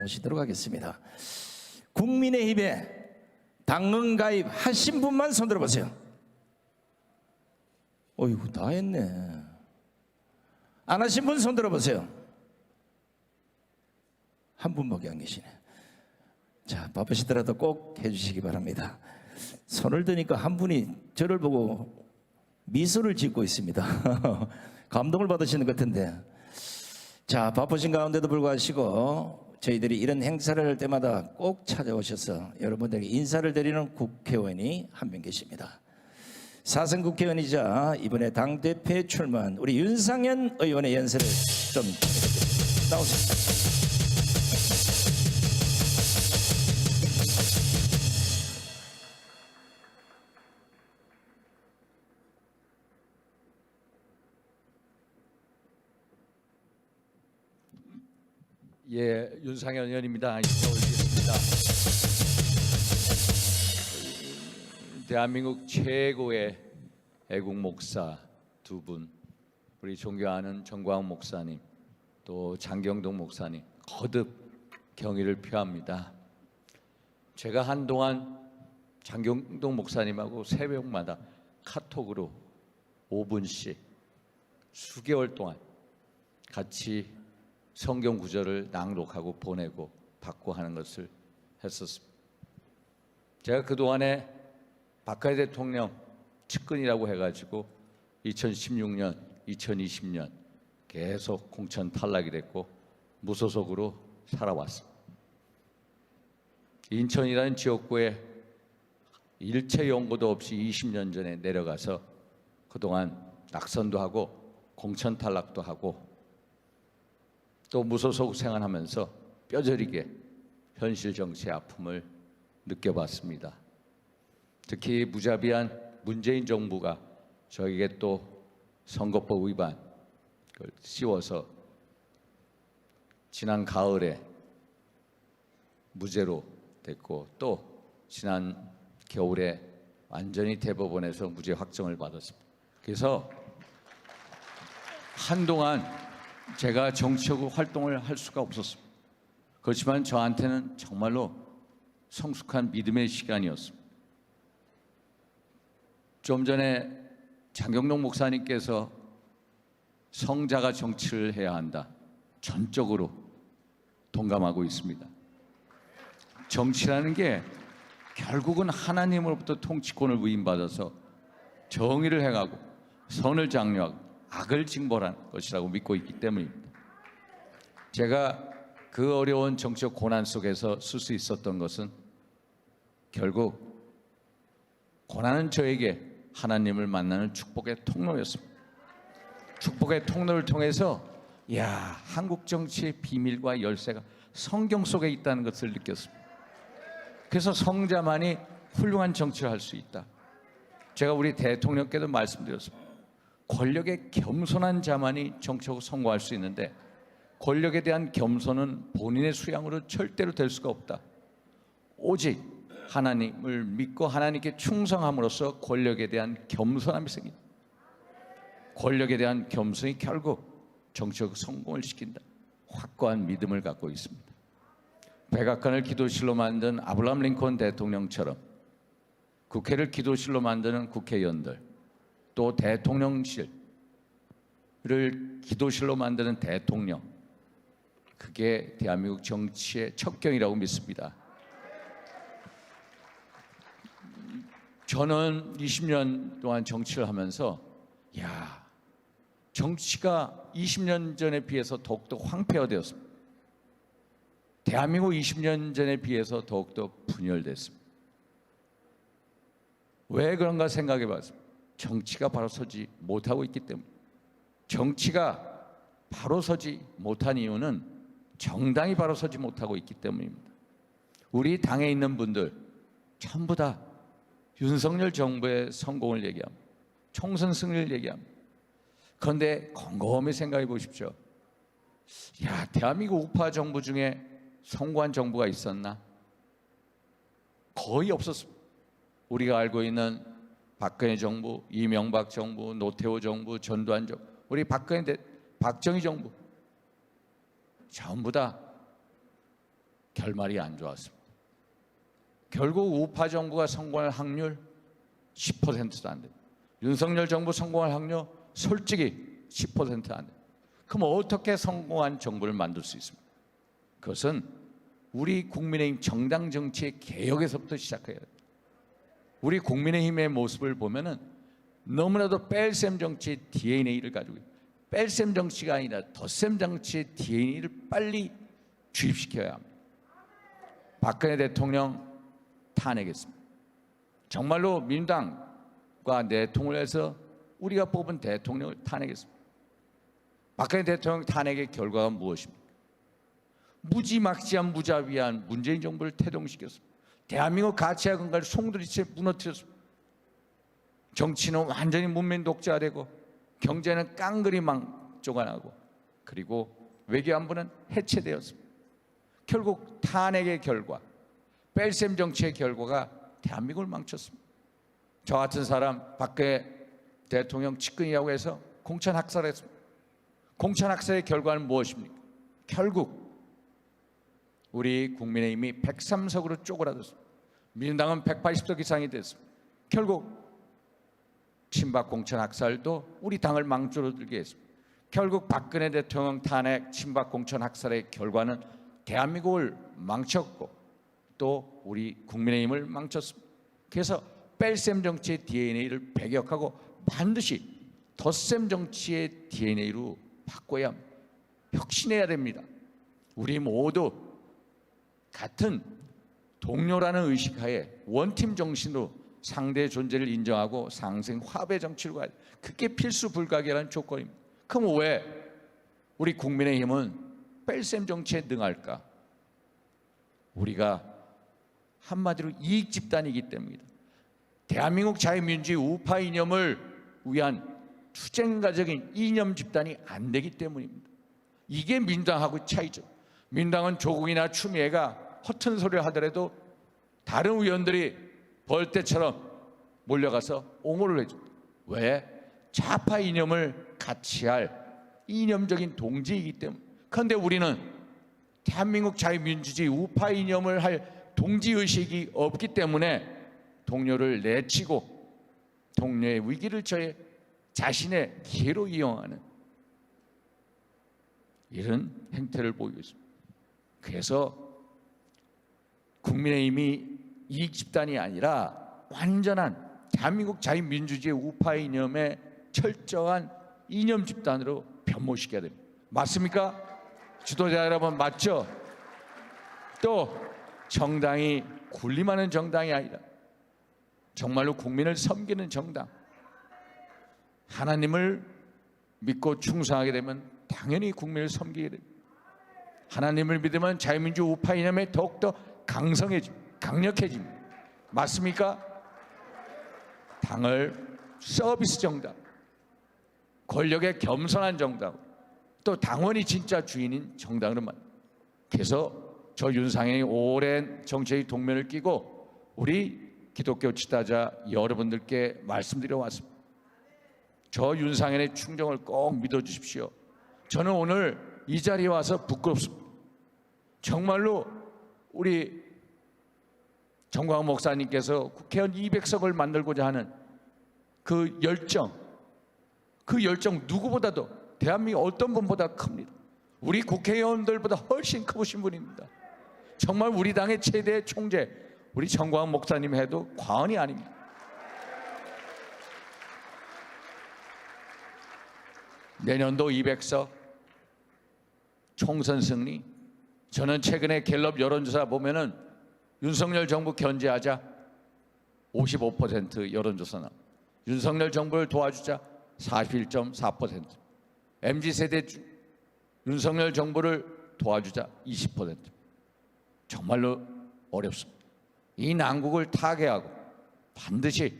모시도록 하겠습니다. 국민의힘에 당헌 가입하신 분만 손 들어보세요. 어이구, 다 했네. 안 하신 분 손 들어보세요. 한 분밖에 안 계시네. 자, 바쁘시더라도 꼭 해주시기 바랍니다. 손을 드니까 한 분이 저를 보고 미소를 짓고 있습니다. 감동을 받으시는 것 같은데. 자, 바쁘신 가운데도 불구하고 저희들이 이런 행사를 할 때마다 꼭 찾아오셔서 여러분들에게 인사를 드리는 국회의원이 한 명 계십니다. 사선 국회의원이자 이번에 당대표에 출마한 우리 윤상현 의원의 연설을 좀 나오세요. 예, 윤상현 의원입니다. 인사 올리겠습니다. 대한민국 최고의 애국 목사 두 분, 우리 존경하는 정광훈 목사님, 또 장경동 목사님, 거듭 경의를 표합니다. 제가 한동안 장경동 목사님하고 새벽마다 카톡으로 5분씩 수개월 동안 같이 성경 구절을 낭독하고 보내고 받고 하는 것을 했었습니다. 제가 그동안에 박근혜 대통령 측근이라고 해가지고 2016년, 2020년 계속 공천 탈락이 됐고 무소속으로 살아왔습니다. 인천이라는 지역구에 일체 연고도 없이 20년 전에 내려가서 그동안 낙선도 하고 공천 탈락도 하고 또 무소속 생활하면서 뼈저리게 현실 정치의 아픔을 느껴봤습니다. 특히 무자비한 문재인 정부가 저에게 또 선거법 위반을 씌워서 지난 가을에 무죄로 됐고 또 지난 겨울에 완전히 대법원에서 무죄 확정을 받았습니다. 그래서 한동안 제가 정치적 활동을 할 수가 없었습니다. 그렇지만 저한테는 정말로 성숙한 믿음의 시간이었습니다. 좀 전에 장경동 목사님께서 성자가 정치를 해야 한다. 전적으로 동감하고 있습니다. 정치라는 게 결국은 하나님으로부터 통치권을 위임받아서 정의를 행하고 선을 장려하고 악을 징벌하는 것이라고 믿고 있기 때문입니다. 제가 그 어려운 정치적 고난 속에서 쓸 수 있었던 것은 결국 고난은 저에게 하나님을 만나는 축복의 통로였습니다. 축복의 통로를 통해서 한국 정치의 비밀과 열쇠가 성경 속에 있다는 것을 느꼈습니다. 그래서 성자만이 훌륭한 정치를 할 수 있다. 제가 우리 대통령께도 말씀드렸습니다. 권력에 겸손한 자만이 정치적으로 성공할 수 있는데 권력에 대한 겸손은 본인의 수양으로 절대로 될 수가 없다. 오직 하나님을 믿고 하나님께 충성함으로써 권력에 대한 겸손함이 생긴다. 권력에 대한 겸손이 결국 정치적 성공을 시킨다. 확고한 믿음을 갖고 있습니다. 백악관을 기도실로 만든 아브라함 링컨 대통령처럼 국회를 기도실로 만드는 국회의원들, 또 대통령실을 기도실로 만드는 대통령, 그게 대한민국 정치의 첩경이라고 믿습니다. 저는 20년 동안 정치를 하면서 정치가 20년 전에 비해서 더욱더 황폐화되었습니다. 대한민국 20년 전에 비해서 더욱더 분열됐습니다. 왜 그런가 생각해 봤습니다. 정치가 바로 서지 못하고 있기 때문에. 정치가 바로 서지 못한 이유는 정당이 바로 서지 못하고 있기 때문입니다. 우리 당에 있는 분들 전부 다 윤석열 정부의 성공을 얘기합니다. 총선 승리를 얘기합니다. 그런데 곰곰이 생각해 보십시오. 대한민국 우파 정부 중에 성공한 정부가 있었나? 거의 없었습니다. 우리가 알고 있는 박근혜 정부, 이명박 정부, 노태우 정부, 전두환 정부, 우리 박정희 정부 전부 다 결말이 안 좋았습니다. 결국 우파 정부가 성공할 확률 10%도 안 됩니다. 윤석열 정부 성공할 확률 솔직히 10% 안 됩니다. 그럼 어떻게 성공한 정부를 만들 수 있습니까? 그것은 우리 국민의힘 정당 정치의 개혁에서부터 시작해야 돼요. 우리 국민의힘의 모습을 보면은 너무나도 뺄셈 정치의 DNA를 가지고 있어요. 뺄셈 정치가 아니라 덧셈 정치의 DNA를 빨리 주입시켜야 합니다. 박근혜 대통령 탄핵했습니다. 정말로 민주당과 내통을 해서 우리가 뽑은 대통령을 탄핵했습니다. 박근혜 대통령 탄핵의 결과가 무엇입니까? 무지막지한 무자비한 문재인 정부를 퇴동시켰습니다. 대한민국 가치와 근간을 송두리째 무너뜨렸습니다. 정치는 완전히 문민 독자되고 경제는 깡그리 망조가나고 그리고 외교안보는 해체되었습니다. 결국 탄핵의 결과, 뺄셈 정치의 결과가 대한민국을 망쳤습니다. 저 같은 사람 박근혜 대통령 측근이라고 해서 공천 학살했습니다. 공천 학살의 결과는 무엇입니까? 결국 우리 국민의힘이 103석으로 쪼그라들었습니다. 민주당은 180석 이상이 됐습니다. 결국 친박 공천 학살도 우리 당을 망조르들게 했습니다. 결국 박근혜 대통령 탄핵, 친박 공천 학살의 결과는 대한민국을 망쳤고 또 우리 국민의힘을 망쳤습니다. 그래서 뺄셈 정치의 DNA를 배격하고 반드시 덧셈 정치의 DNA로 바꿔야 합니다. 혁신해야 됩니다. 우리 모두 같은 동료라는 의식하에 원팀 정신으로 상대의 존재를 인정하고 상생 화합의 정치로 가야 돼. 그게 필수 불가결한 조건입니다. 그럼 왜 우리 국민의힘은 뺄셈 정치에 능할까? 우리가 한마디로 이익 집단이기 때문입니다. 대한민국 자유민주주의 우파 이념을 위한 투쟁가적인 이념 집단이 안 되기 때문입니다. 이게 민주당하고 차이죠. 민주당은 조국이나 추미애가 허튼 소리를 하더라도 다른 의원들이 벌떼처럼 몰려가서 옹호를 해줍니다. 왜? 좌파 이념을 같이 할 이념적인 동지이기 때문에. 그런데 우리는 대한민국 자유민주주의 우파 이념을 할 동지의식이 없기 때문에 동료를 내치고 동료의 위기를 저의 자신의 기회로 이용하는 이런 행태를 보이고 있습니다. 그래서 국민의힘이 이익 집단이 아니라 완전한 대한민국 자유민주주의 우파 이념의 철저한 이념 집단으로 변모시켜야 됩니다. 맞습니까? 지도자 여러분 맞죠? 또 정당이 군림하는 정당이 아니라 정말로 국민을 섬기는 정당, 하나님을 믿고 충성하게 되면 당연히 국민을 섬기게 됩니다. 하나님을 믿으면 자유민주 우파 이념에 더욱더 강력해집니다. 맞습니까? 당을 서비스 정당, 권력에 겸손한 정당, 또 당원이 진짜 주인인 정당으로 만듭니다. 그래서 저 윤상현이 오랜 정치의 동면을 끼고 우리 기독교 지도자 여러분들께 말씀드려 왔습니다. 저 윤상현의 충정을 꼭 믿어주십시오. 저는 오늘 이 자리에 와서 부끄럽습니다. 정말로 우리 정광훈 목사님께서 국회의원 200석을 만들고자 하는 그 열정 누구보다도 대한민국 어떤 분보다 큽니다. 우리 국회의원들보다 훨씬 크신 분입니다. 정말 우리 당의 최대 총재 우리 정광훈 목사님 해도 과언이 아닙니다. 내년도 200석 총선 승리. 저는 최근에 갤럽 여론조사 보면은 윤석열 정부 견제하자 55% 여론조사 나. 윤석열 정부를 도와주자 41.4%. MZ세대 윤석열 정부를 도와주자 20%. 정말로 어렵습니다. 이 난국을 타개하고 반드시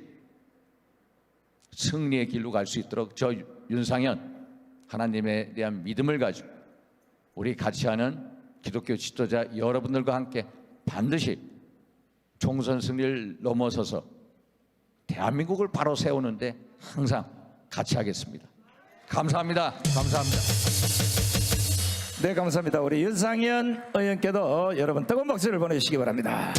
승리의 길로 갈 수 있도록 저 윤상현 하나님에 대한 믿음을 가지고 우리 같이 하는 기독교 지도자 여러분들과 함께 반드시 총선 승리를 넘어서서 대한민국을 바로 세우는데 항상 같이 하겠습니다. 감사합니다. 감사합니다. 네, 감사합니다. 우리 윤상현 의원께도 여러분 뜨거운 박수를 보내주시기 바랍니다.